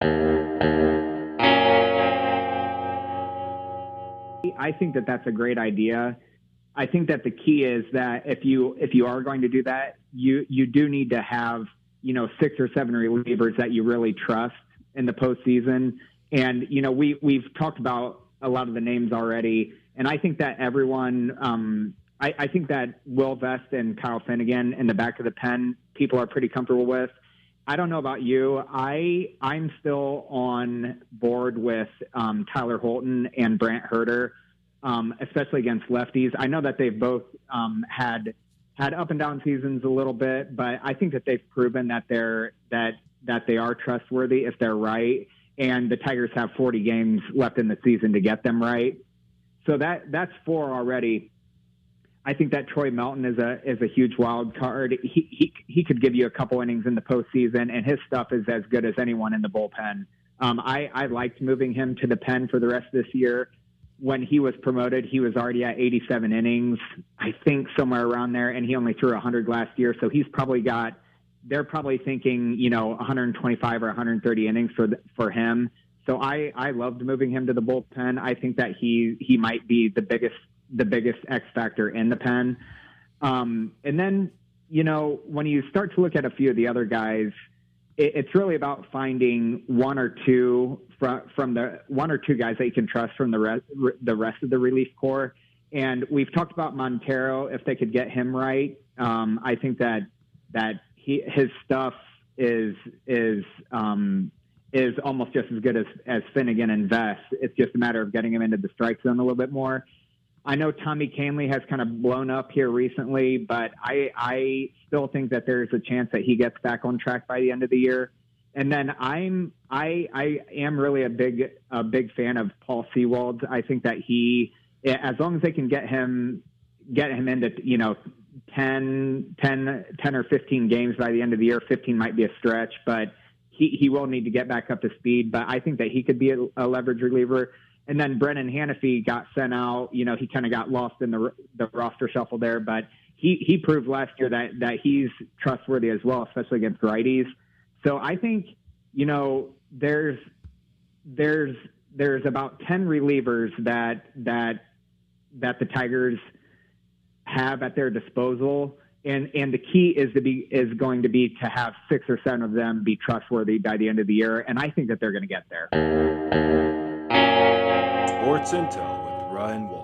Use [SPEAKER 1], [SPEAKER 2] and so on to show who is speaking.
[SPEAKER 1] I think that that's a great idea. I think that the key is that if you are going to do that, you do need to have, 6 or 7 relievers that you really trust in the postseason. And, we've talked about a lot of the names already. And I think that everyone, I think that Will Vest and Kyle Finnegan in the back of the pen, people are pretty comfortable with. I don't know about you. I'm still on board with Tyler Holton and Brant Herter, especially against lefties. I know that they've both had up and down seasons a little bit, but I think that they've proven that they are trustworthy if they're right. And the Tigers have 40 games left in the season to get them right. So that's 4 already. I think that Troy Melton is a huge wild card. He could give you a couple innings in the postseason, and his stuff is as good as anyone in the bullpen. I liked moving him to the pen for the rest of this year. When he was promoted, he was already at 87 innings, I think somewhere around there, and he only threw 100 last year. So they're probably thinking, 125 or 130 innings for him. So I loved moving him to the bullpen. I think that he might be the biggest X factor in the pen. And then, when you start to look at a few of the other guys, it's really about finding one or two from the one or two guys that you can trust from the rest of the relief corps. And we've talked about Montero. If they could get him right, I think that his stuff is almost just as good as Finnegan and Vest. It's just a matter of getting him into the strike zone a little bit more. I know Tommy Kahnle has kind of blown up here recently, but I still think that there's a chance that he gets back on track by the end of the year. And then I am really a big fan of Paul Sewald. I think that as long as they can get him into 10 or 15 games by the end of the year, 15 might be a stretch, but he will need to get back up to speed. But I think that he could be a leverage reliever. And then Brennan Hanafy got sent out. He kind of got lost in the roster shuffle there, but he proved last year that he's trustworthy as well, especially against righties. So I think, there's about 10 relievers that the Tigers have at their disposal. And the key is going to be to have 6 or 7 of them be trustworthy by the end of the year. And I think that they're going to get there.
[SPEAKER 2] Sports Intel with Ryan Walsh.